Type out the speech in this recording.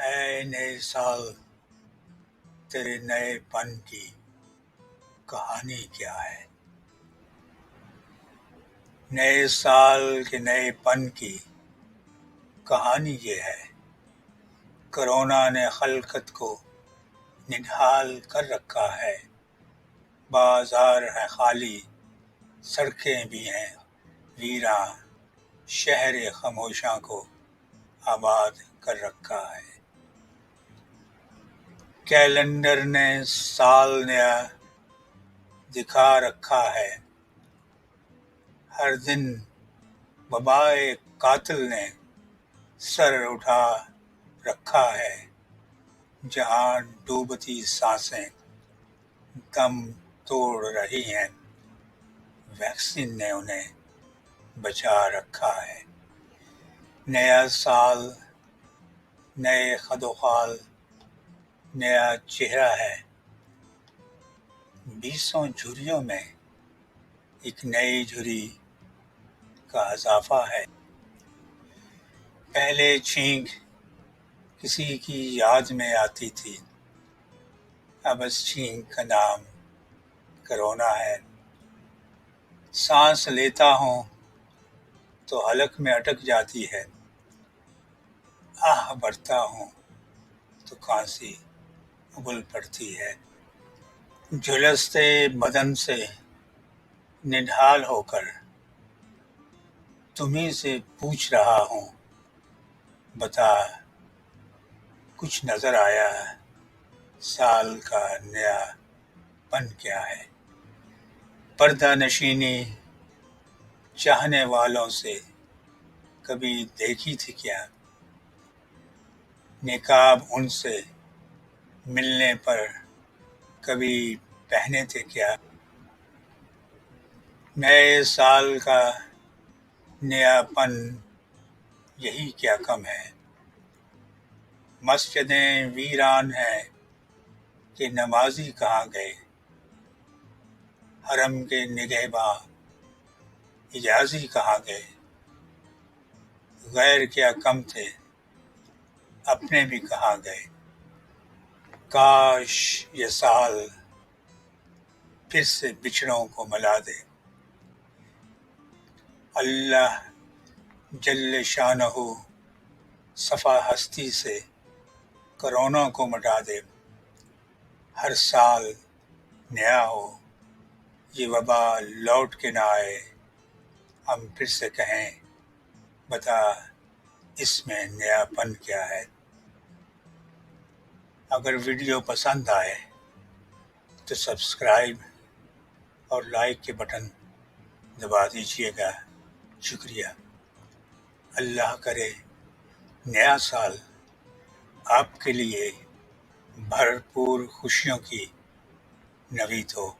اے نئے سال تیرے نئے پن کی کہانی کیا ہے؟ نئے سال کے نئے پن کی کہانی یہ ہے، کرونا نے خلقت کو نڈھال کر رکھا ہے۔ بازار ہے خالی، سڑکیں بھی ہیں ویراں، شہر خاموشاں کو آباد کر رکھا ہے۔ کیلنڈر نے سال نیا دکھا رکھا ہے، ہر دن وبائے قاتل نے سر اٹھا رکھا ہے۔ جہاں ڈوبتی سانسیں دم توڑ رہی ہیں، ویکسین نے انہیں بچا رکھا ہے۔ نیا سال، نئے خد و خال، نیا چہرہ ہے۔ 20 جھریوں میں ایک نئی جھری کا اضافہ ہے۔ پہلے چھینک کسی کی یاد میں آتی تھی، اب اس چھینک کا نام کرونا ہے۔ سانس لیتا ہوں تو حلق میں اٹک جاتی ہے، آہ بھرتا ہوں تو کھانسی ابل پڑتی ہے۔ جھلستے بدن سے نڈھال ہو کر تمہیں سے پوچھ رہا ہوں، بتا کچھ نظر آیا سال کا نیا پن کیا ہے؟ پردہ نشینی چاہنے والوں سے کبھی دیکھی تھی کیا؟ نقاب ان سے ملنے پر کبھی پہنے تھے کیا؟ نئے سال کا نیا پن یہی کیا کم ہے؟ مسجدیں ویران ہیں کہ نمازی کہاں گئے؟ حرم کے نگہباں حجازی کہاں گئے؟ غیر کیا کم تھے، اپنے بھی کہاں گئے؟ کاش یہ سال پھر سے بچھڑوں کو ملا دے، اللہ جل شانہ صفا ہستی سے کرونا کو مٹا دے۔ ہر سال نیا ہو، یہ وبا لوٹ کے نہ آئے، ہم پھر سے کہیں بتا اس میں نیا پن کیا ہے؟ اگر ویڈیو پسند آئے تو سبسکرائب اور لائک کے بٹن دبا دیجیے گا، شکریہ۔ اللہ کرے نیا سال آپ کے لیے بھرپور خوشیوں کی نوید ہو۔